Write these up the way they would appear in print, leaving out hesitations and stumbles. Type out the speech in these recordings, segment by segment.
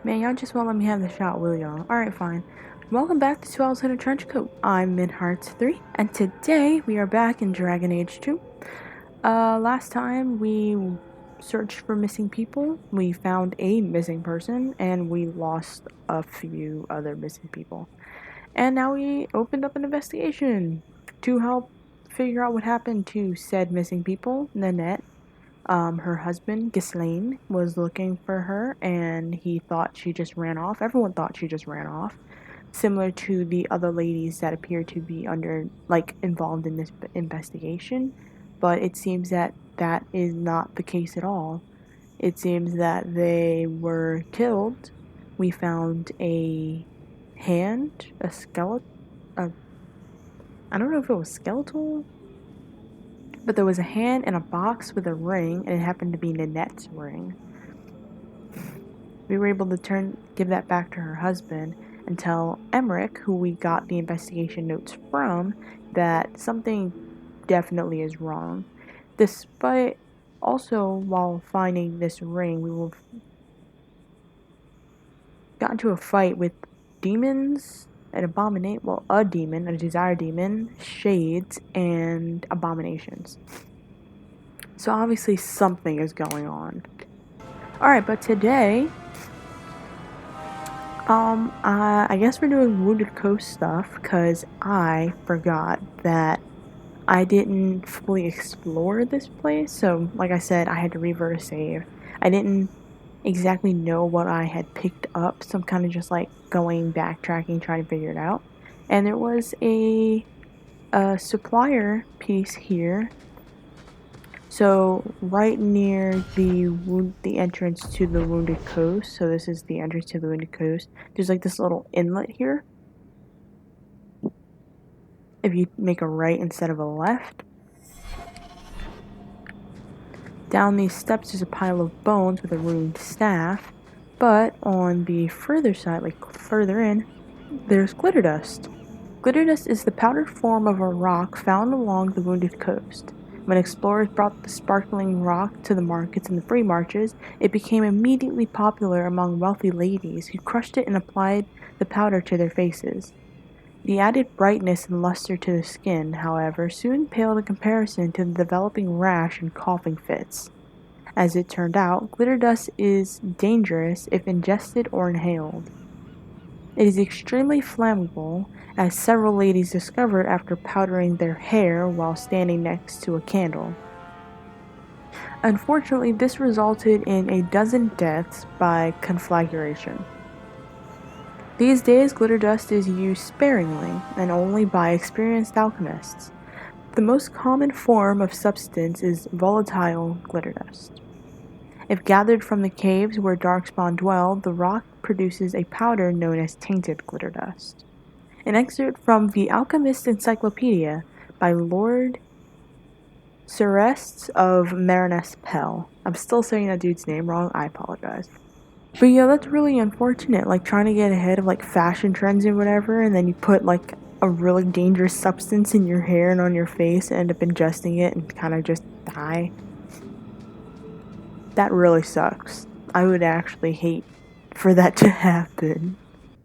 Man, y'all just won't let me have the shot, will y'all? Alright, fine. Welcome back to 2 Owls in a Trenchcoat. I'm Midhearts3, and today we are back in Dragon Age 2. Last time we searched for missing people, we found a missing person, and we lost a few other missing people. And now we opened up an investigation to help figure out what happened to said missing people. Nanette, her husband, Ghislaine, was looking for her and he thought she just ran off. Everyone thought she just ran off. Similar to the other ladies that appear to be involved in this investigation. But it seems that that is not the case at all. It seems that they were killed. We found a hand, a skeleton, I don't know if it was skeletal, but there was a hand in a box with a ring, and it happened to be Nanette's ring. We were able to give that back to her husband and tell Emmerich, who we got the investigation notes from, that something definitely is wrong. Despite also, while finding this ring, we got into a fight with demons, a demon, a desire demon, shades, and abominations. So obviously something is going on. Alright, but today, I guess we're doing Wounded Coast stuff, because I forgot that I didn't fully explore this place, so like I said, I had to revert a save. I didn't exactly know what I had picked up, so I'm kind of just like going backtracking, trying to figure it out. And there was a supplier piece here. So right near the entrance to the Wounded Coast, so this is the entrance to the Wounded Coast, there's like this little inlet here. If you make a right instead of a left. Down these steps there's a pile of bones with a ruined staff, but on the further side, like further in, there's glitter dust. Glitter dust is the powdered form of a rock found along the Wounded Coast. When explorers brought the sparkling rock to the markets and the free marches, it became immediately popular among wealthy ladies who crushed it and applied the powder to their faces. The added brightness and luster to the skin, however, soon paled in comparison to the developing rash and coughing fits. As it turned out, glitter dust is dangerous if ingested or inhaled. It is extremely flammable, as several ladies discovered after powdering their hair while standing next to a candle. Unfortunately, this resulted in a dozen deaths by conflagration. These days, glitter dust is used sparingly and only by experienced alchemists. The most common form of substance is volatile glitter dust. If gathered from the caves where darkspawn dwell, the rock produces a powder known as tainted glitter dust. An excerpt from The Alchemist's Encyclopedia by Lord Cerestes of Marinus Pell. I'm still saying that dude's name wrong, I apologize. But yeah, that's really unfortunate, like trying to get ahead of like fashion trends and whatever, and then you put like a really dangerous substance in your hair and on your face and end up ingesting it and kind of just die. That really sucks. I would actually hate for that to happen.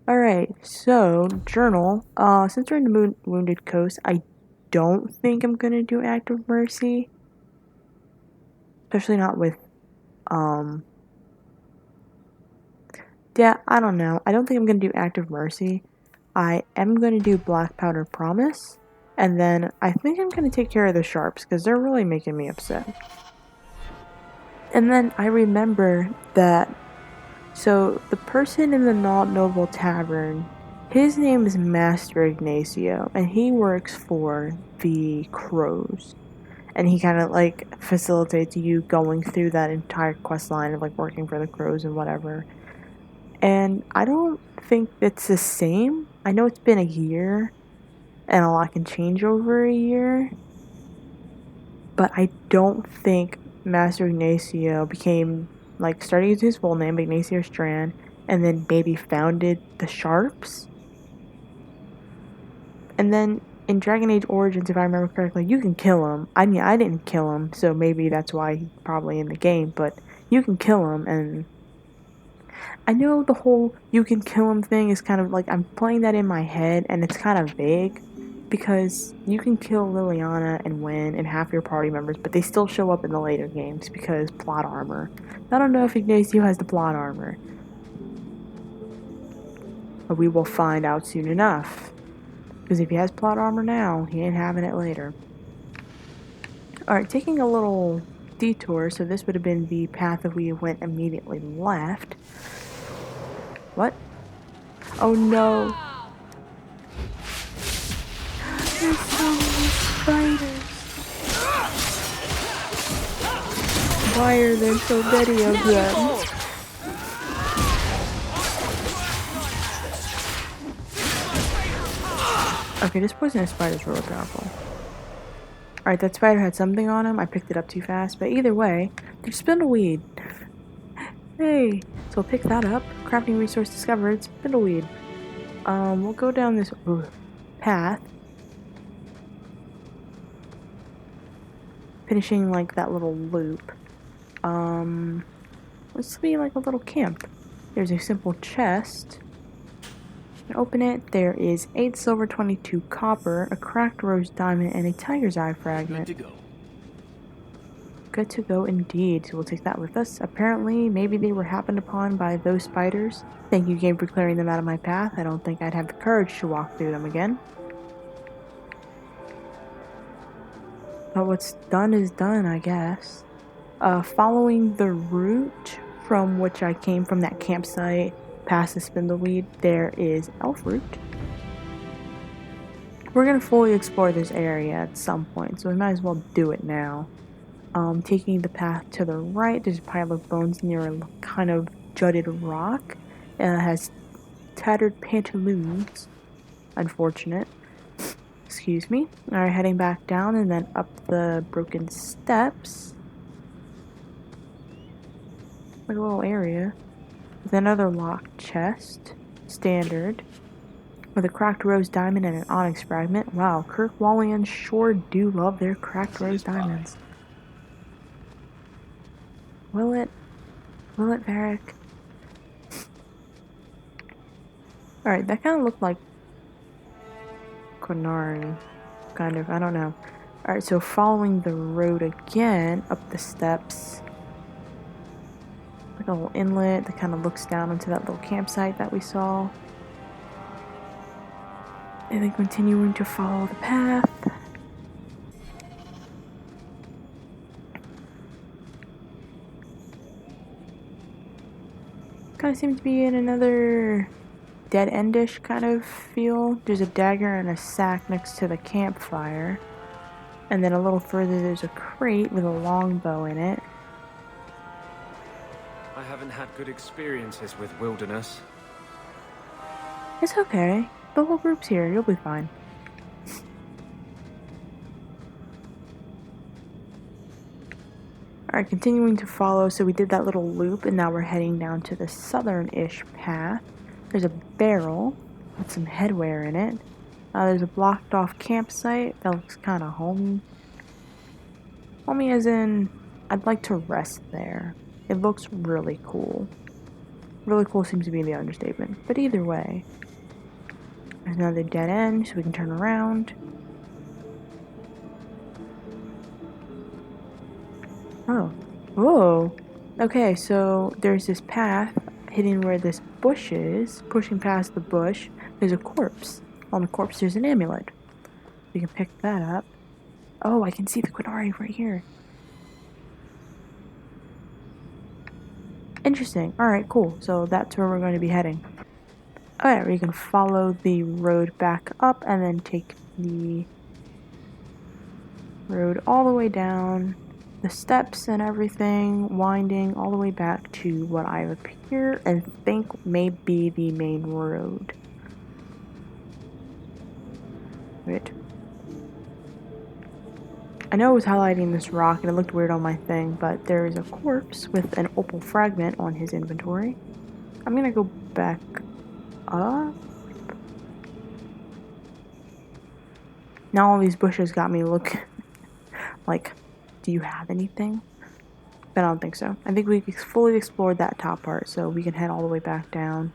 Alright, so, journal. Since we're in the Wounded Coast, I don't think I'm gonna do Act of Mercy. Especially not with, yeah, I don't know. I don't think I'm gonna do Act of Mercy. I am gonna do Black Powder Promise. And then I think I'm gonna take care of the Sharps, because they're really making me upset. And then I remember that, so the person in the Not Noble Tavern, his name is Master Ignacio, and he works for the Crows. And he kind of like facilitates you going through that entire quest line of like working for the Crows and whatever. And I don't think it's the same. I know it's been a year, and a lot can change over a year. But I don't think Master Ignacio became, like, started using his full name, Ignacio Strand, and then maybe founded the Sharps. And then in Dragon Age Origins, if I remember correctly, you can kill him. I mean, I didn't kill him, so maybe that's why he's probably in the game, but you can kill him, and I know the whole you can kill him thing is kind of like I'm playing that in my head and it's kind of vague because you can kill Liliana and win and half your party members, but they still show up in the later games because plot armor. I don't know if Ignacio has the plot armor, but we will find out soon enough. Because if he has plot armor now, he ain't having it later. Alright, taking a little detour, so this would have been the path that we went immediately left. What? Oh no! There's so many spiders! Why are there so many of them? Okay, this poisonous spider is really powerful. Alright, that spider had something on him. I picked it up too fast, but either way, there's spindleweed. Hey! So we'll pick that up. Crafting resource discovered. Spindleweed. We'll go down this path. Finishing like that little loop. Let's be like a little camp. There's a simple chest. Open it. There is 8 silver, 22 copper, a cracked rose diamond, and a tiger's eye fragment. Good to go. Good to go indeed. So we'll take that with us. Apparently, maybe they were happened upon by those spiders. Thank you, game, for clearing them out of my path. I don't think I'd have the courage to walk through them again. But what's done is done, I guess. Following the route from which I came from, that campsite past the spindleweed, there is elf root. We're gonna fully explore this area at some point, so we might as well do it now. Taking the path to the right, there's a pile of bones near a kind of jutted rock. It has tattered pantaloons. Unfortunate. Excuse me. Alright, heading back down and then up the broken steps. Like a little area. With another locked chest. Standard. With a cracked rose diamond and an onyx fragment. Wow, Kirkwallians sure do love their cracked rose diamonds. Will it? Will it, Varric? Alright, that kind of looked like Quinari. Kind of, I don't know. Alright, so following the road again, up the steps. Like a little inlet that kind of looks down into that little campsite that we saw. And then continuing to follow the path. Kind of seems to be in another dead-endish kind of feel. There's a dagger and a sack next to the campfire. And then a little further there's a crate with a longbow in it. I haven't had good experiences with wilderness. It's okay. The whole group's here. You'll be fine. Alright, continuing to follow. So we did that little loop and now we're heading down to the southern-ish path. There's a barrel with some headwear in it. There's a blocked off campsite that looks kind of homey. Homey as in, I'd like to rest there. It looks really cool. Really cool seems to be the understatement. But either way, there's another dead end so we can turn around. Oh. Whoa. Okay, so there's this path hitting where this bush is. Pushing past the bush, there's a corpse. On the corpse, there's an amulet. We can pick that up. Oh, I can see the Quinari right here. Interesting. Alright, cool. So that's where we're going to be heading. Alright, we can follow the road back up and then take the road all the way down. The steps and everything, winding all the way back to what I appear and think may be the main road. Wait. I know it was highlighting this rock and it looked weird on my thing, but there is a corpse with an opal fragment on his inventory. I'm gonna go back up. Now all these bushes got me looking like, do you have anything? But I don't think so. I think we fully explored that top part, so we can head all the way back down.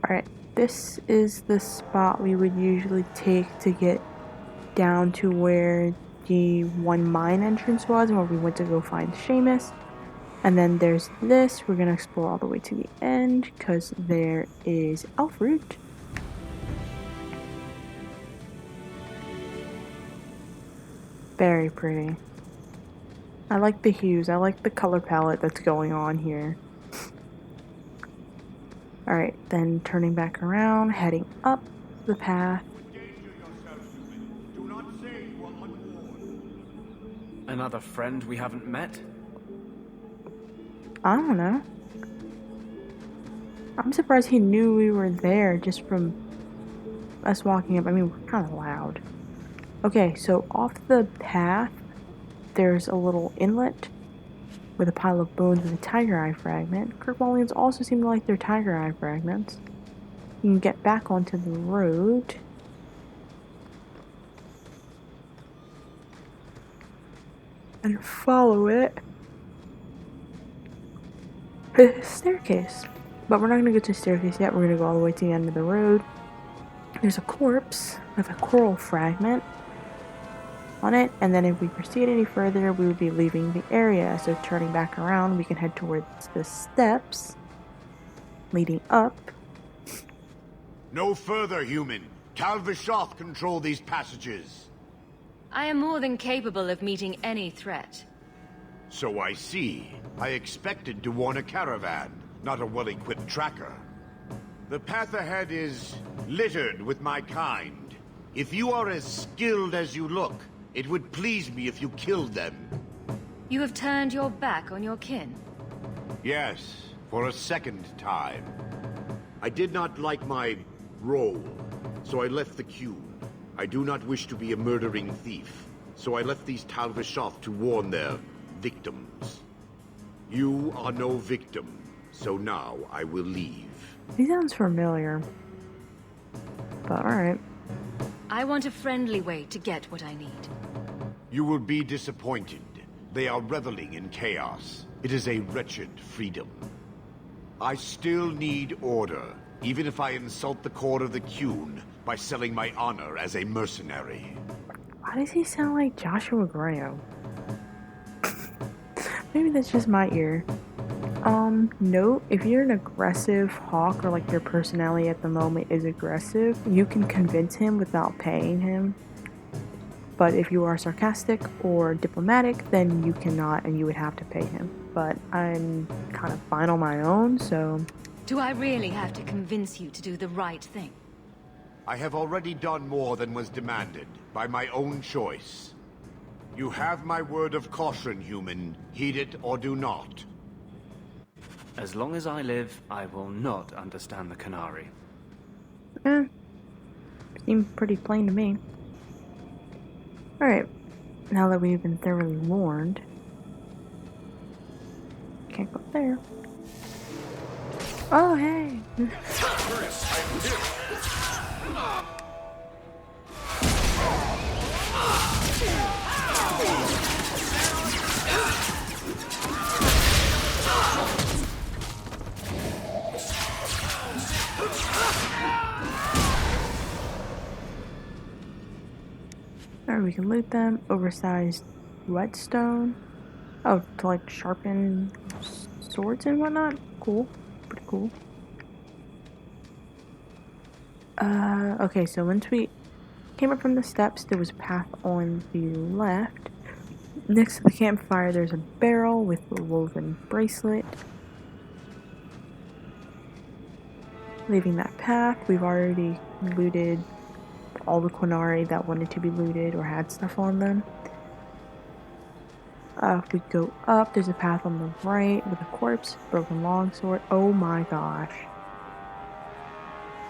Alright, this is the spot we would usually take to get down to where the one mine entrance was and where we went to go find Seamus. And then there's this. We're going to explore all the way to the end because there is elf root. Very pretty. I like the hues. I like the color palette that's going on here. Alright, then turning back around, heading up the path. Another friend we haven't met? I don't know. I'm surprised he knew we were there just from us walking up. I mean, we're kind of loud. Okay, so off the path, there's a little inlet with a pile of bones and a tiger eye fragment. Kirkwallians also seem to like their tiger eye fragments. You can get back onto the road. And follow it. The staircase. But we're not going to go to the staircase yet. We're going to go all the way to the end of the road. There's a corpse with a coral fragment on it, and then if we proceed any further, we would be leaving the area. So turning back around, we can head towards the steps leading up. No further, human. Talvishoth control these passages. I am more than capable of meeting any threat. So I see. I expected to warn a caravan, not a well-equipped tracker. The path ahead is littered with my kind. If you are as skilled as you look, it would please me if you killed them. You have turned your back on your kin? Yes, for a second time. I did not like my role, so I left the queue. I do not wish to be a murdering thief, so I left these Talvishoth to warn their victims. You are no victim, so now I will leave. He sounds familiar. But alright. I want a friendly way to get what I need. You will be disappointed. They are reveling in chaos. It is a wretched freedom. I still need order, even if I insult the core of the Qun by selling my honor as a mercenary. Why does he sound like Joshua Graham? Maybe that's just my ear. No, if you're an aggressive hawk or like your personality at the moment is aggressive, you can convince him without paying him. But if you are sarcastic or diplomatic, then you cannot and you would have to pay him. But I'm kind of fine on my own, so... Do I really have to convince you to do the right thing? I have already done more than was demanded, by my own choice. You have my word of caution, human. Heed it or do not. As long as I live, I will not understand the Canary. Seemed pretty plain to me. Alright, now that we've been thoroughly warned, can't go there. Oh, hey! Alright, we can loot them. Oversized whetstone. Oh, to like sharpen swords and whatnot? Cool. Pretty cool. Okay, so once we came up from the steps, there was a path on the left. Next to the campfire, there's a barrel with a woven bracelet. Leaving that path, we've already looted all the Quinari that wanted to be looted or had stuff on them. If we go up, there's a path on the right with a corpse, broken longsword. Oh my gosh.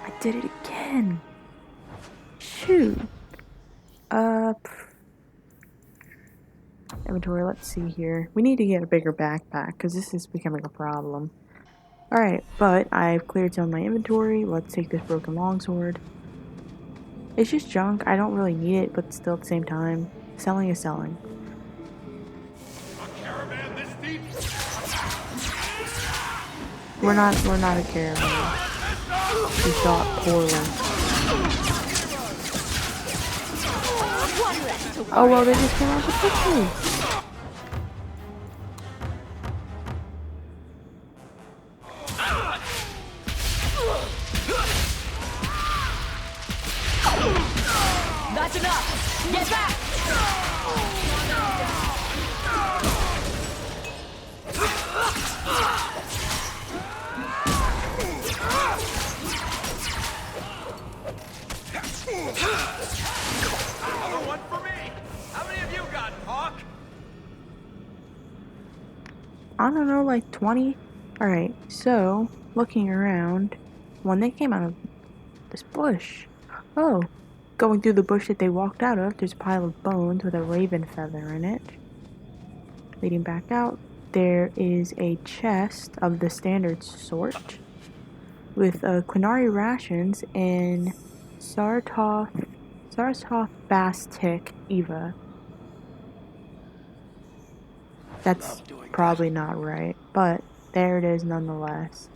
I did it again. Shoot. Inventory, let's see here. We need to get a bigger backpack because this is becoming a problem. Alright, but I've cleared some of my inventory. Let's take this broken longsword. It's just junk. I don't really need it, but still at the same time, selling is selling. A caravan this deep? We're not a caravan. We thought poorly. Oh well, they just came out with pictures. That's enough! Get back! Another one for me! How many of you got, Hawk? I don't know, like 20? Alright, so, looking around, when they came out of this bush, oh, going through the bush that they walked out of, there's a pile of bones with a raven feather in it. Leading back out, there is a chest of the standard sort with Quinari rations and Sartoth Bastic Eva. That's probably not right, but there it is nonetheless.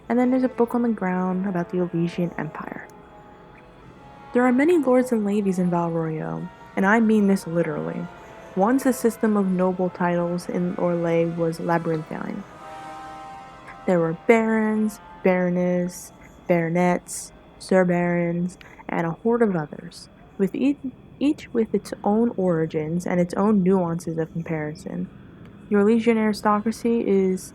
And then there's a book on the ground about the Elysian Empire. There are many lords and ladies in Val Royeaux, and I mean this literally. Once the system of noble titles in Orlais was labyrinthine. There were barons, baroness, baronets, sir barons, and a horde of others, with each with its own origins and its own nuances of comparison. The Orlesian aristocracy is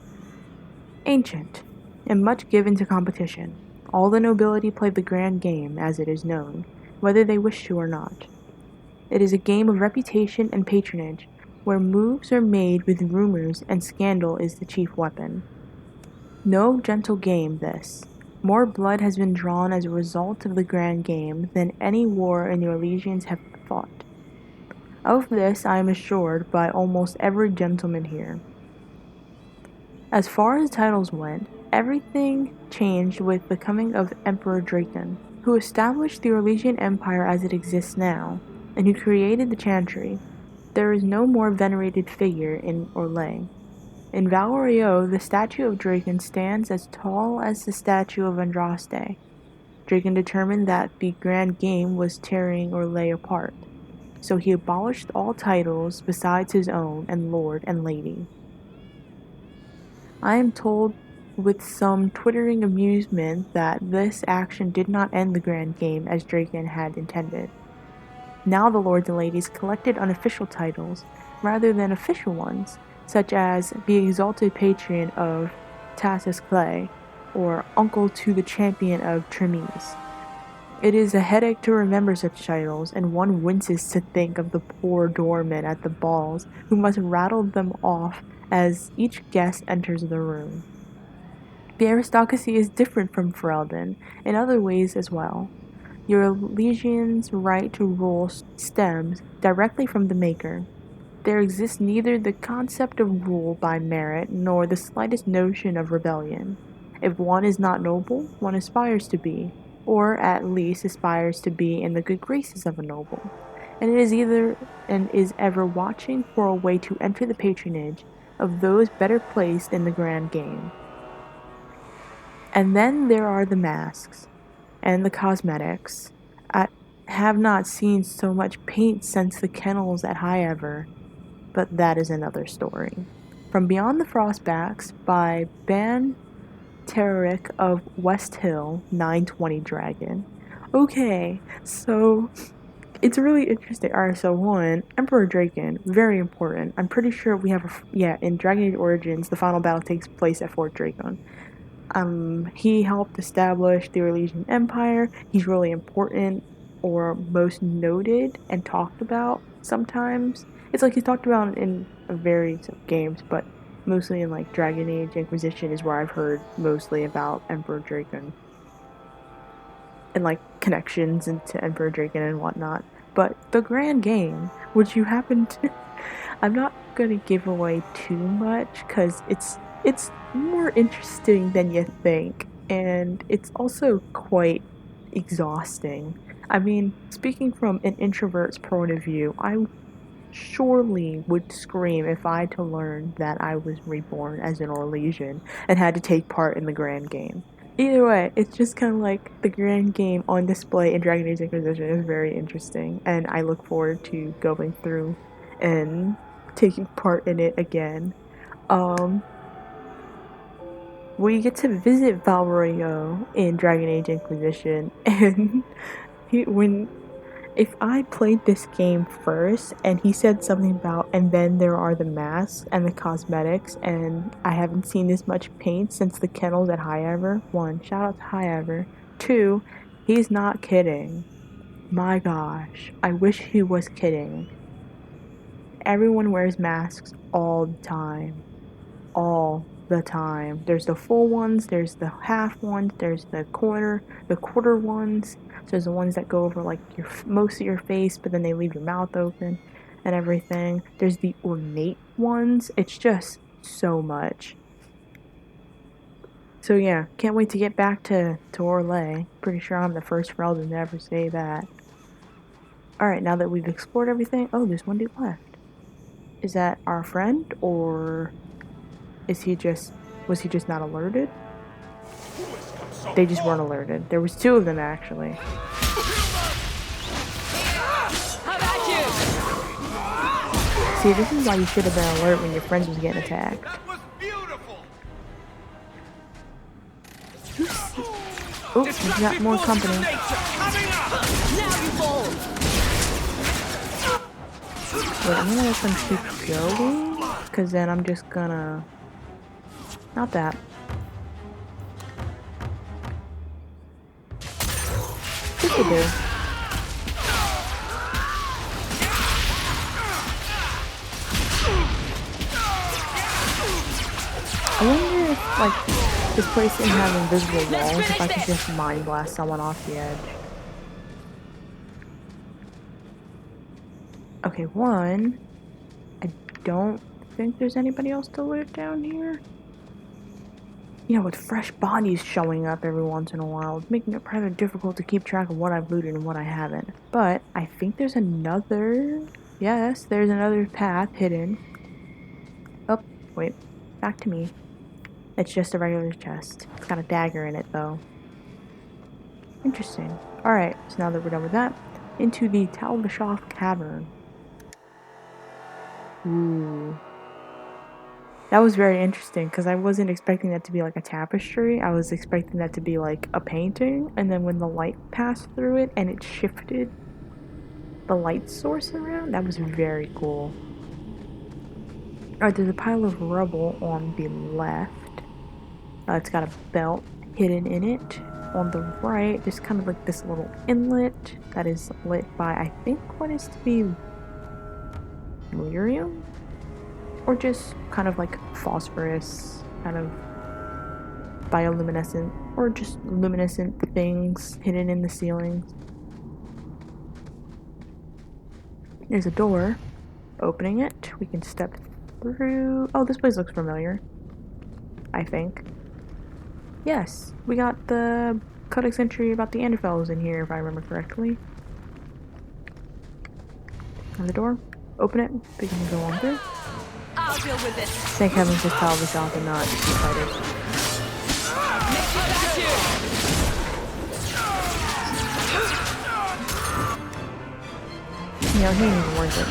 ancient and much given to competition. All the nobility play the grand game, as it is known, whether they wish to or not. It is a game of reputation and patronage, where moves are made with rumors and scandal is the chief weapon. No gentle game, this. More blood has been drawn as a result of the grand game than any war in the Orlesians have fought. Of this I am assured by almost every gentleman here. As far as titles went, everything changed with the coming of Emperor Draken, who established the Orlesian Empire as it exists now, and who created the Chantry. There is no more venerated figure in Orlais. In Val Royeaux, the statue of Draken stands as tall as the statue of Andraste. Draken determined that the grand game was tearing Orlais apart, so he abolished all titles besides his own and lord and lady. I am told with some twittering amusement that this action did not end the grand game as Draken had intended. Now the lords and ladies collected unofficial titles rather than official ones, such as the exalted patron of Tassus Clay, or uncle to the champion of Tremise. It is a headache to remember such titles, and one winces to think of the poor doorman at the balls who must rattle them off as each guest enters the room. The aristocracy is different from Ferelden in other ways as well. Your Elysian's right to rule stems directly from the Maker. There exists neither the concept of rule by merit nor the slightest notion of rebellion. If one is not noble, one aspires to be, or at least aspires to be in the good graces of a noble, and is ever watching for a way to enter the patronage of those better placed in the grand game. And then there are the masks and the cosmetics. I have not seen so much paint since the kennels at High Ever, but that is another story. From Beyond the Frostbacks by Ban Terrarick of West Hill, 920 Dragon. Okay, so it's really interesting. Alright, so one, Emperor Draken, very important. I'm pretty sure we have in Dragon Age Origins, the final battle takes place at Fort Draken. He helped establish the Orlesian Empire. He's really important or most noted and talked about sometimes. It's like he's talked about in various games, but mostly in like Dragon Age Inquisition is where I've heard mostly about Emperor Draken. And like connections into Emperor Draken and whatnot. But the grand game, which you happen to I'm not gonna give away too much because it's more interesting than you think, and it's also quite exhausting. I mean, speaking from an introvert's point of view, I surely would scream if I had to learn that I was reborn as an Orlesian and had to take part in the grand game. Either way, it's just kind of like the grand game on display in Dragon Age Inquisition is very interesting, and I look forward to going through and taking part in it again. Um, we get to visit Valrio in Dragon Age Inquisition, and when if I played this game first and he said something about, and then there are the masks and the cosmetics, and I haven't seen this much paint since the kennels at High Ever. One, shout out to High Ever. Two, he's not kidding. My gosh, I wish he was kidding. Everyone wears masks all the time. All the time. There's the full ones, there's the half ones, there's the quarter ones. So there's the ones that go over like your most of your face, but then they leave your mouth open and everything. There's the ornate ones. It's just so much. So yeah, can't wait to get back to Orlais. Pretty sure I'm the first Freldon to ever say that. Alright, now that we've explored everything, oh, there's one dude left. Is that our friend, or is he just was he just not alerted? They just weren't alerted. There was two of them actually. How about you? See, this is why you should have been alert when your friends was getting attacked. That was beautiful. Oh, we got more company. Now you fold. Wait, I'm gonna let them keep going, cause then I'm just gonna not that. This will do. I wonder if, like, this place didn't have invisible walls, if I could just mind blast someone off the edge. Okay, one, I don't think there's anybody else to loot down here. You know, with fresh bodies showing up every once in a while, it's making it rather difficult to keep track of what I've looted and what I haven't. But I think there's another... Yes, there's another path hidden. Oh, wait. Back to me. It's just a regular chest. It's got a dagger in it, though. Interesting. Alright, so now that we're done with that, into the Tal Vashoth Cavern. Ooh. That was very interesting, because I wasn't expecting that to be like a tapestry. I was expecting that to be like a painting, and then when the light passed through it and it shifted the light source around, that was very cool. Alright, there's a pile of rubble on the left. It's got a belt hidden in it. On the right, there's kind of like this little inlet that is lit by, I think, what is to be lyrium? Or just kind of like phosphorus, kind of bioluminescent, or just luminescent things hidden in the ceilings. There's a door. Opening it, we can step through. Oh, this place looks familiar. I think. Yes, we got the codex entry about the Anderfels in here, if I remember correctly. And the door. Open it. We can go on through. I'll deal with this. Thank heavens this Tal Vashoth and not Two Fighters. How about you? You know, he ain't even worth it.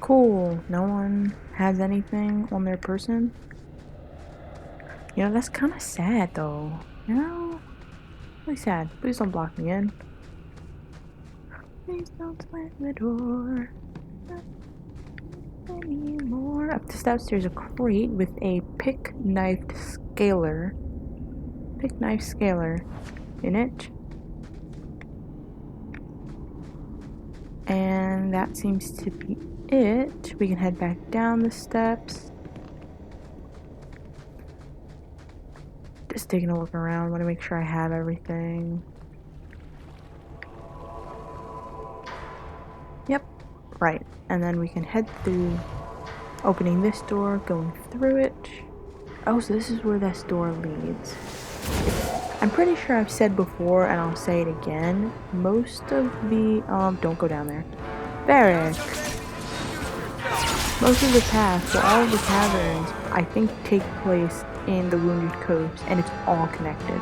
Cool. No one has anything on their person. You know, that's kind of sad, though. You know? Really sad. Please don't block me in. Please don't slam the door. Not anymore. Up the steps, there's a crate with a pick-knifed scaler. Pick-knife scaler in it. And that seems to be it. We can head back down the steps. Just taking a look around. Want to make sure I have everything. Right, and then we can head through, opening this door, going through it. Oh, so this is where this door leads. I'm pretty sure I've said before, and I'll say it again, most of the, don't go down there. Barrack. Most of the paths, so all of the caverns, I think take place in the Wounded Coast, and it's all connected.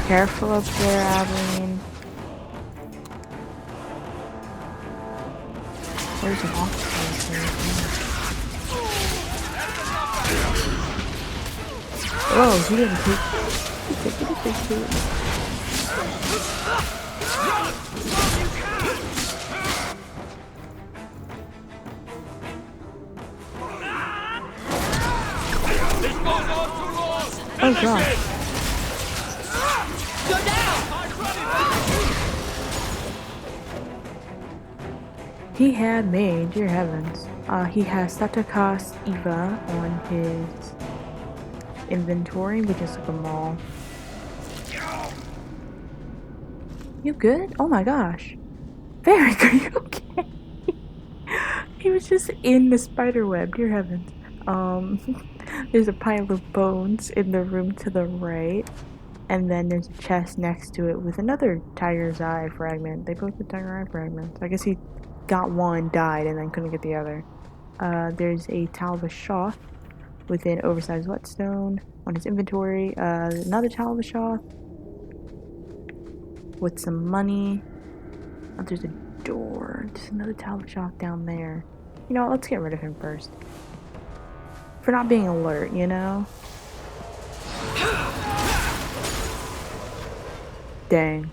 Careful up there, Adeline. There's an officer here. Oh, he didn't take it. Oh god. He had me, dear heavens. He has Satakas Eva on his inventory, which is like a mall. You good? Oh my gosh. Varric, are you okay? He was just in the spider web, dear heavens. There's a pile of bones in the room to the right. And then there's a chest next to it with another tiger's eye fragment. They both have tiger eye fragments. I guess he got one, died, and then couldn't get the other. There's a Talvashoth with an oversized whetstone on his inventory. Another Talvashoth with some money. Oh, there's a door. There's another Talvashoth down there. You know what? Let's get rid of him first. For not being alert, you know? Dang.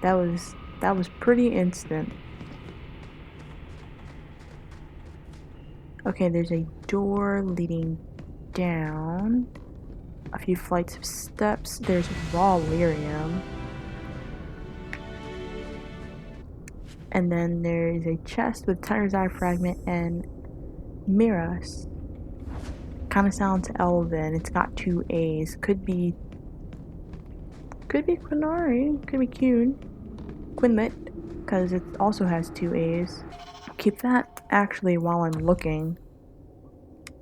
That was pretty instant. Okay, there's a door leading down. A few flights of steps. There's raw lyrium. And then there's a chest with tiger's eye fragment and Miras. Kinda sounds elven. It's got 2 A's. Could be Quinari, could be Quinlet, because it also has 2 A's. I'll keep that actually while I'm looking.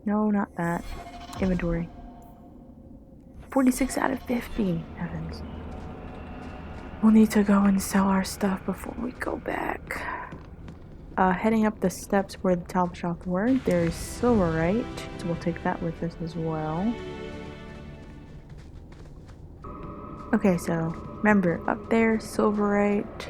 No, not that. Inventory. 46 out of 50. Heavens. We'll need to go and sell our stuff before we go back. Heading up the steps where the Talbot were, there's Silverite, so we'll take that with us as well. Okay, so remember, up there, Silverite.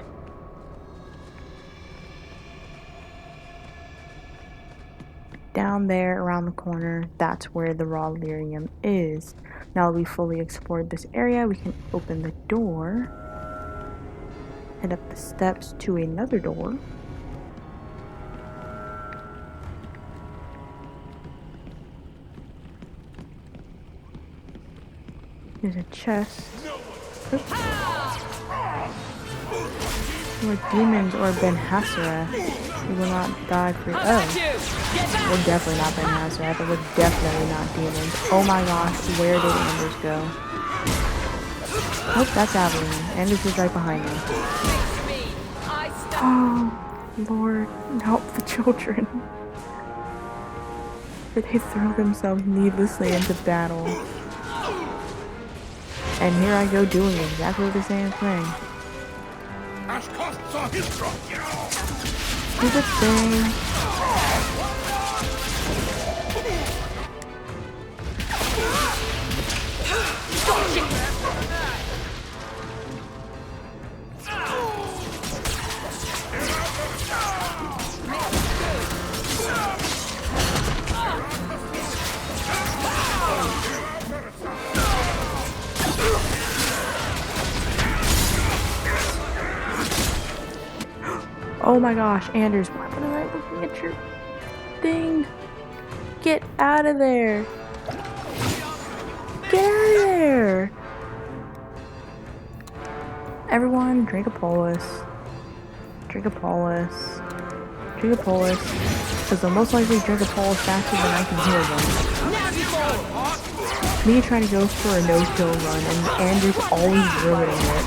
Down there, around the corner, that's where the raw lyrium is. Now that we fully explored this area, we can open the door. Head up the steps to another door. There's a chest. Oops. Or demons or Ben Hassarath. We will not die for. Oh. We're definitely not Ben Hassarath, but we're definitely not demons. Oh my gosh, where did Anders go? Oh, that's Aveline. Anders is right behind me. Oh, Lord, help the children. Or they throw themselves needlessly into battle. And here I go doing exactly the same thing. Do the thing. Oh my gosh, Anders, why wasn't I looking at your thing? Get out of there! Get out of there! Everyone, drink a polis. Drink a Polis, because they'll most likely drink a Polis faster than I can heal them. Me trying to go for a no-kill run, and Andrew's always ruining it,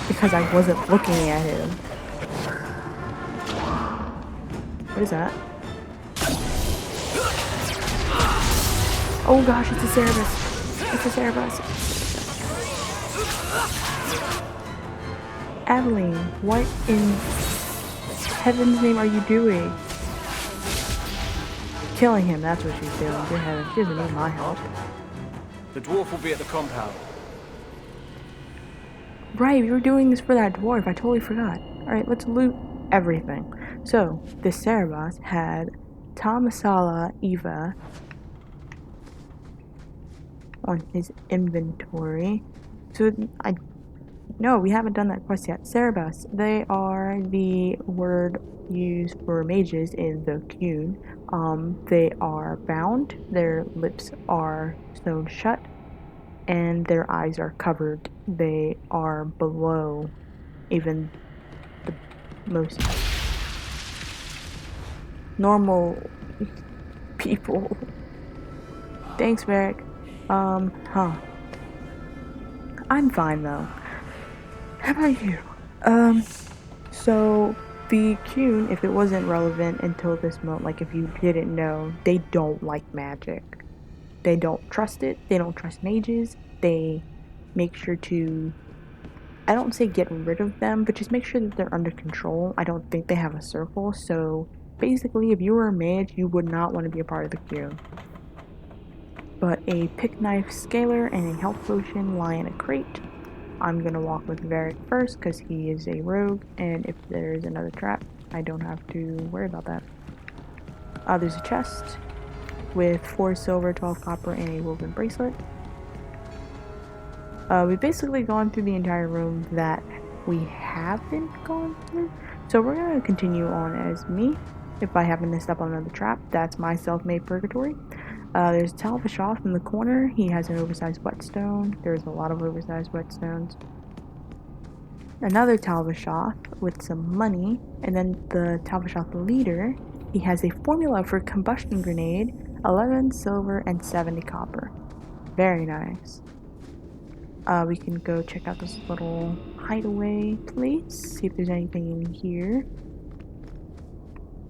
because I wasn't looking at him. What is that? Oh gosh, it's a Cerebus. It's a Cerebus. Aveline, what in heaven's name are you doing? Killing him, that's what she's doing. Good heavens, she doesn't need my help. The dwarf will be at the compound. Right, we were doing this for that dwarf. I totally forgot. Alright, let's loot everything. So, this Cerebus had Tamasala Eva on his inventory. So, no, we haven't done that quest yet. Cerebus, they are the word used for mages in the Qun. They are bound, their lips are sewn shut, and their eyes are covered. They are below even the most normal people. Thanks, Varric. I'm fine though. How about you? So the Qun, if it wasn't relevant until this moment, like if you didn't know, they don't like magic. They don't trust it. They don't trust mages. They make sure to, I don't say get rid of them, but just make sure that they're under control. I don't think they have a circle. So basically, if you were a mage, you would not want to be a part of the Qun. But a pick knife scaler and a health potion lie in a crate. I'm gonna walk with Varric first because he is a rogue, and if there's another trap, I don't have to worry about that. There's a chest with 4 silver, 12 copper, and a woven bracelet. We've basically gone through the entire room that we haven't gone through, so we're gonna continue on as me. If I happen to step on another trap, that's my self-made purgatory. There's Talvishoth in the corner. He has an oversized whetstone. There's a lot of oversized whetstones. Another Talvishoth with some money, and then the Talvishoth leader, he has a formula for combustion grenade, 11 silver and 70 copper. Very nice. We can go check out this little hideaway place, see if there's anything in here.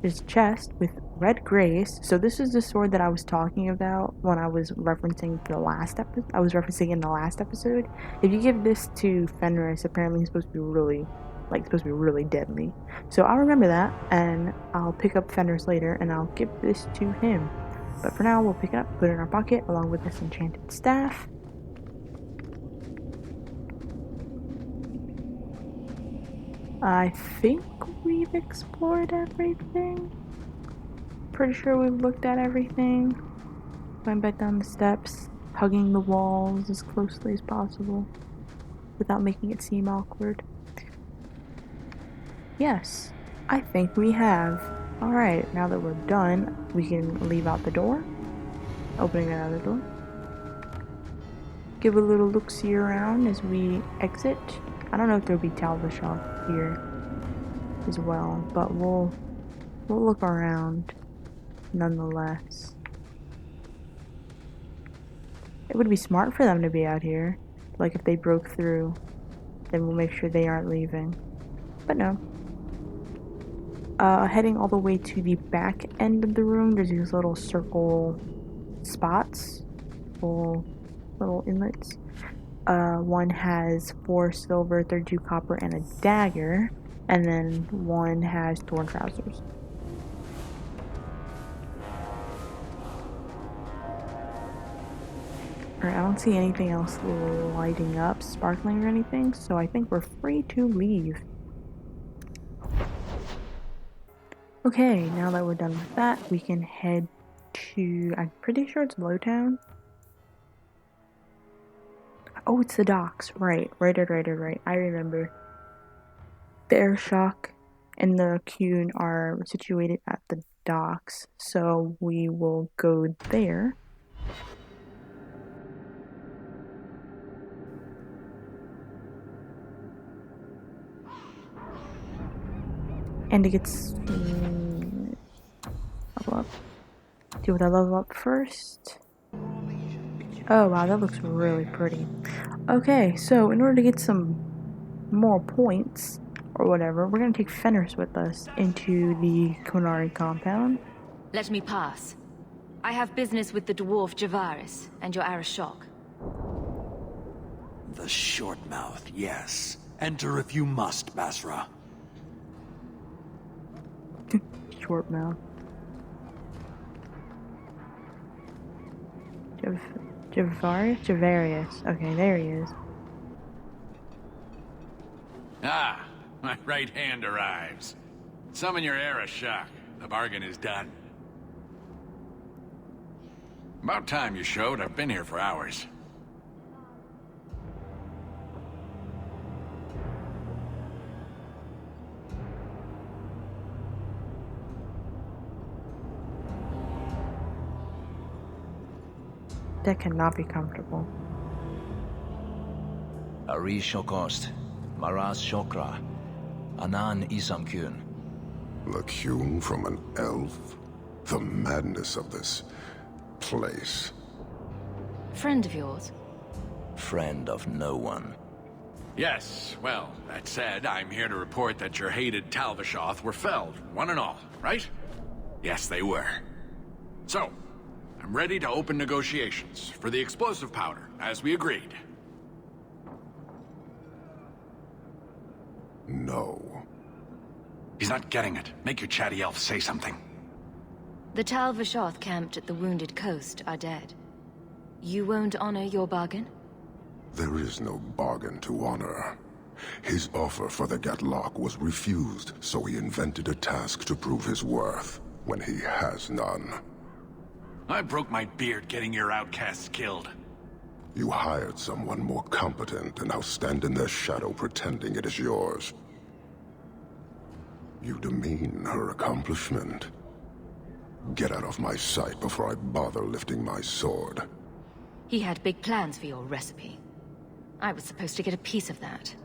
There's a chest with red grace. So this is the sword that I was talking about when I was referencing the last episode. I was referencing in the last episode. If you give this to Fenris, apparently he's supposed to be really deadly. So I'll remember that, and I'll pick up Fenris later, and I'll give this to him. But for now, we'll pick it up, put it in our pocket, along with this enchanted staff. I think we've explored everything. Pretty sure we've looked at everything. Going back down the steps, hugging the walls as closely as possible without making it seem awkward. Yes, I think we have. Alright, now that we're done, we can leave out the door. Opening another door. Give a little look-see around as we exit. I don't know if there'll be Talvishoth here as well, but we'll look around nonetheless. It would be smart for them to be out here. Like if they broke through, then we'll make sure they aren't leaving. But no. Heading all the way to the back end of the room, there's these little circle spots, little inlets. One has 4 silver, 32 copper, and a dagger, and then one has torn trousers. Alright, I don't see anything else lighting up, sparkling or anything, so I think we're free to leave. Okay, now that we're done with that, we can head to, I'm pretty sure it's Lowtown. Oh, it's the docks. Right. I remember. The Airshock and the Qun are situated at the docks, so we will go there. And it gets level up. Do what I level up first. Oh wow, that looks really pretty. Okay, so in order to get some more points or whatever, we're gonna take Fenris with us into the Konari compound. Let me pass. I have business with the dwarf Javaris and your Arashok. The short mouth, yes. Enter if you must, Basra. Short mouth. Javarius. Okay, there he is. Ah, my right hand arrives. Summon your Arashok. The bargain is done. About time you showed. I've been here for hours. That cannot be comfortable. Ari Shokost, Maraz Shokra, Anan Isamkun. Lacune from an elf? The madness of this place. Friend of yours? Friend of no one. Yes, well, that said, I'm here to report that your hated Talvishoth were felled, one and all, right? Yes, they were. So, I'm ready to open negotiations for the explosive powder, as we agreed. No. He's not getting it. Make your chatty elf say something. The Talvishoth camped at the Wounded Coast are dead. You won't honor your bargain? There is no bargain to honor. His offer for the Gatlock was refused, so he invented a task to prove his worth, when he has none. I broke my beard getting your outcasts killed. You hired someone more competent and now stand in their shadow pretending it is yours. You demean her accomplishment. Get out of my sight before I bother lifting my sword. He had big plans for your recipe. I was supposed to get a piece of that.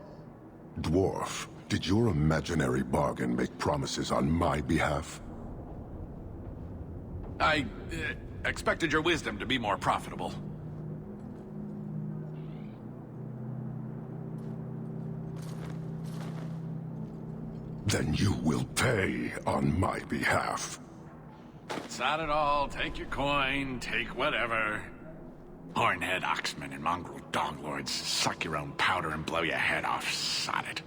Dwarf, did your imaginary bargain make promises on my behalf? I expected your wisdom to be more profitable. Then you will pay on my behalf. It's not at all. Take your coin, take whatever. Hornhead oxmen and mongrel donglords suck your own powder and blow your head off. Sod it.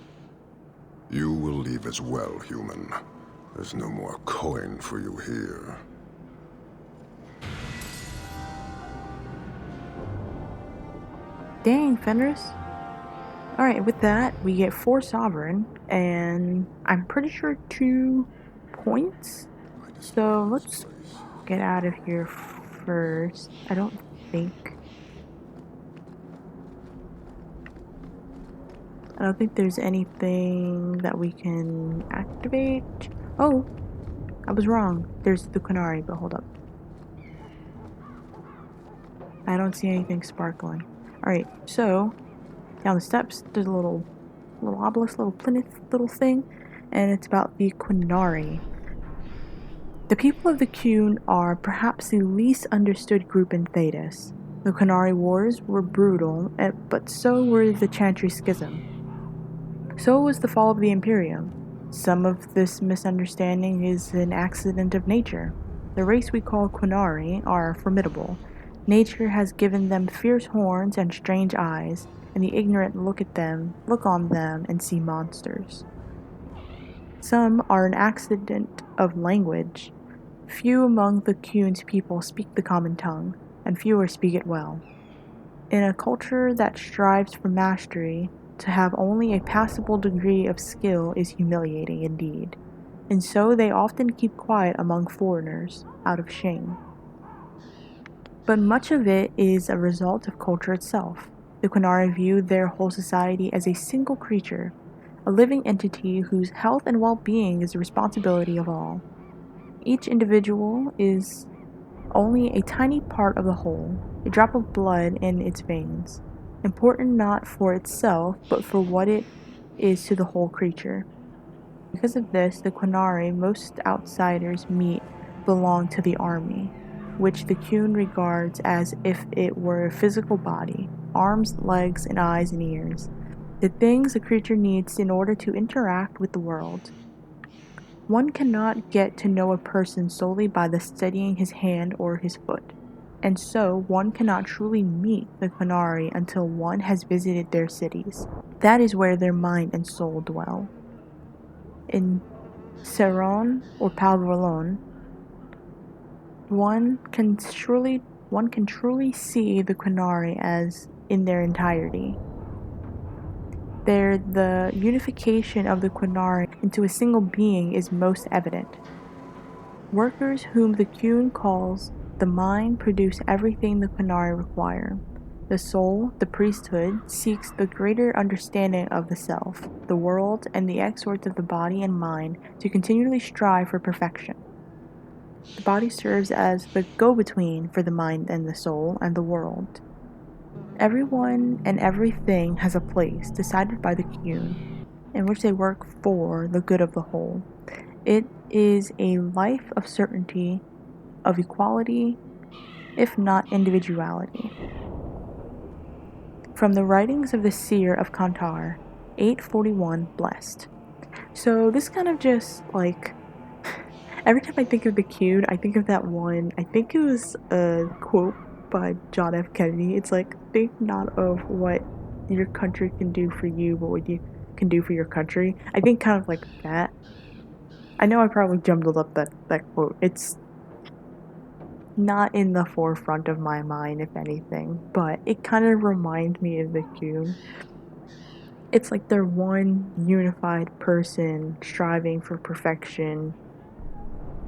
You will leave as well, human. There's no more coin for you here. Dang, Fenris. Alright, with that, we get 4 Sovereign, and I'm pretty sure 2 points. So let's get out of here first. I don't think there's anything that we can activate. Oh, I was wrong. There's the Qunari, but hold up. I don't see anything sparkling. Alright, so down the steps there's a little obelisk, little plinth, little thing, and it's about the Qunari. The people of the Qun are perhaps the least understood group in Thedas. The Qunari Wars were brutal, but so were the Chantry Schism. So was the fall of the Imperium. Some of this misunderstanding is an accident of nature. The race we call Qunari are formidable. Nature has given them fierce horns and strange eyes, and the ignorant look on them, and see monsters. Some are an accident of language. Few among the Qun's people speak the common tongue, and fewer speak it well. In a culture that strives for mastery, to have only a passable degree of skill is humiliating indeed, and so they often keep quiet among foreigners, out of shame. But much of it is a result of culture itself. The Qunari view their whole society as a single creature, a living entity whose health and well-being is the responsibility of all. Each individual is only a tiny part of the whole, a drop of blood in its veins, important not for itself, but for what it is to the whole creature. Because of this, the Quinari most outsiders meet belong to the army, which the Qun regards as if it were a physical body, arms, legs, and eyes and ears, the things a creature needs in order to interact with the world. One cannot get to know a person solely by the studying his hand or his foot, and so one cannot truly meet the Quinari until one has visited their cities. That is where their mind and soul dwell. In Ceron or Palvrolon, one can truly see the Quinari as in their entirety. There, the unification of the Quinari into a single being is most evident. Workers whom the Qun calls the mind produce everything the Quinari require. The soul, the priesthood, seeks the greater understanding of the self, the world, and the exhorts of the body and mind to continually strive for perfection. The body serves as the go-between for the mind and the soul and the world. Everyone and everything has a place decided by the Qun, in which they work for the good of the whole. It is a life of certainty, of equality, if not individuality. From the writings of the seer of Kantar, 841 Blessed. So this kind of just like every time I think of the Qun, I think of that one. I think it was a quote by John F. Kennedy. It's like, think not of what your country can do for you, but what you can do for your country. I think kind of like that. I know I probably jumbled up that quote. It's not in the forefront of my mind, if anything, but it kind of reminds me of the Qun. It's like they're one unified person striving for perfection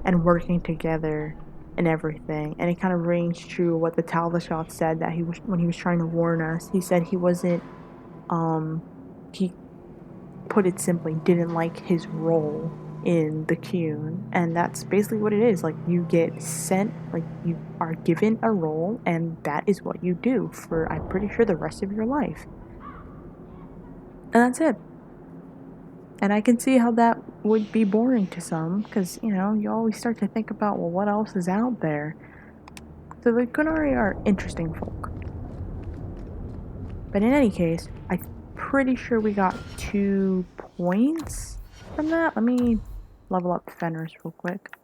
and working together and everything. And it kind of rings true what the Talvashot said that when he was trying to warn us. He said he wasn't he put it simply didn't like his role in the Qun, and that's basically what it is. Like, you get sent, like, you are given a role, and that is what you do for, I'm pretty sure, the rest of your life. And that's it. And I can see how that would be boring to some, because, you know, you always start to think about, well, what else is out there? So the Qunari are interesting folk. But in any case, I'm pretty sure we got 2 points from that. Let me level up Fenris real quick.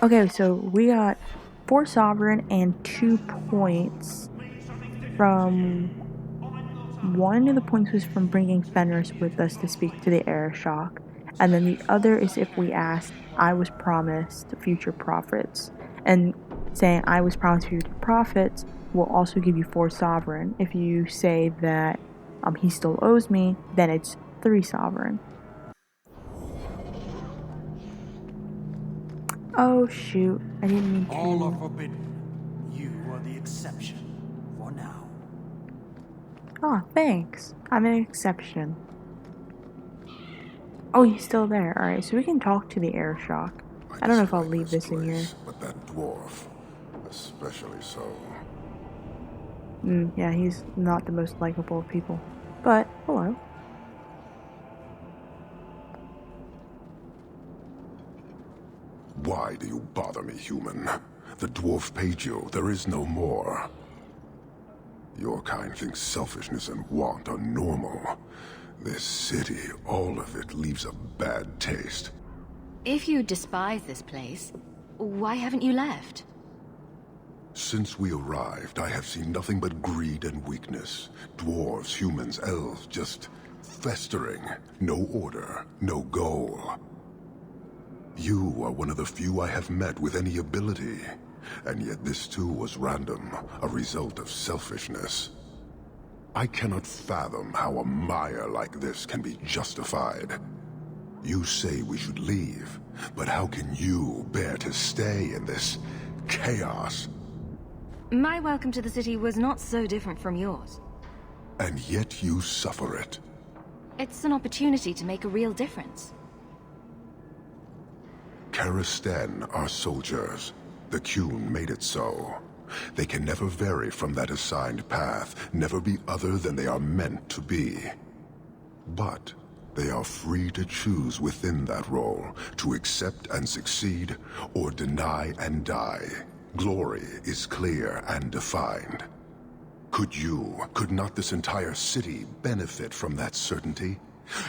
Okay, so we got 4 sovereign and 2 points from... One of the points was from bringing Fenris with us to speak to the Airshok, and then the other is if we asked, I was promised future profits. And saying I was promised future profits will also give you 4 sovereign. If you say that he still owes me, then it's 3 sovereign. Oh shoot, I didn't mean to... All are forbidden. You are the exception for now. Oh, thanks. I'm an exception. Oh, he's still there. Alright, so we can talk to the Airshok. I don't know if I'll leave this in here. But that dwarf, especially so. Yeah, he's not the most likable of people. But, hello. Why do you bother me, human? The dwarf paid you. There is no more. Your kind thinks selfishness and want are normal. This city, all of it, leaves a bad taste. If you despise this place, why haven't you left? Since we arrived, I have seen nothing but greed and weakness. Dwarves, humans, elves, just festering. No order, no goal. You are one of the few I have met with any ability. And yet this too was random, a result of selfishness. I cannot fathom how a mire like this can be justified. You say we should leave, but how can you bear to stay in this chaos? My welcome to the city was not so different from yours. And yet you suffer it. It's an opportunity to make a real difference. Karisten are soldiers. The Qun made it so. They can never vary from that assigned path, never be other than they are meant to be. But They are free to choose within that role, to accept and succeed, or deny and die. Glory is clear and defined. Could not this entire city benefit from that certainty?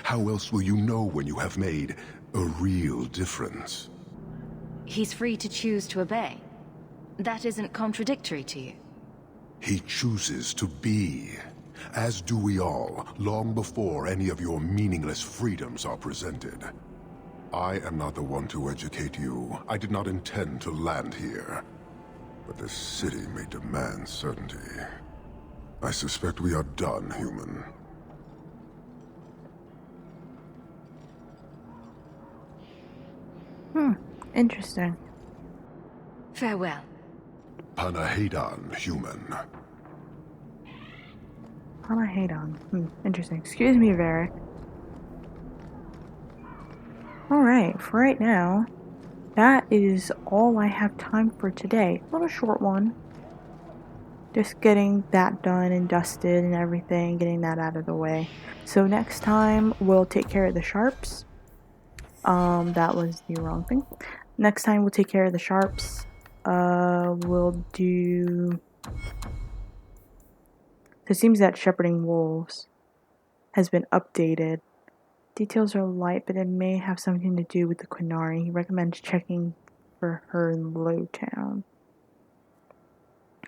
How else will you know when you have made a real difference? He's free to choose to obey. That isn't contradictory to you. He chooses to be, as do we all, long before any of your meaningless freedoms are presented. I am not the one to educate you. I did not intend to land here. But this city may demand certainty. I suspect we are done, human. Interesting. Farewell. Panahedon, human. Panahedon. Interesting. Excuse me, Varric. Alright, for right now, that is all I have time for today. A little short one. Just getting that done and dusted and everything, getting that out of the way. So next time, we'll take care of the sharps. That was the wrong thing. Next time, we'll take care of the sharps. We'll do... So it seems that shepherding wolves has been updated. Details are light, but it may have something to do with the Quinari. He recommends checking for her in Lowtown.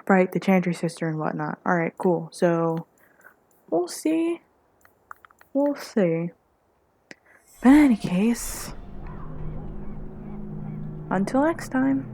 Right, the Chantry sister and whatnot. Alright, cool. So, we'll see. We'll see. But in any case, until next time.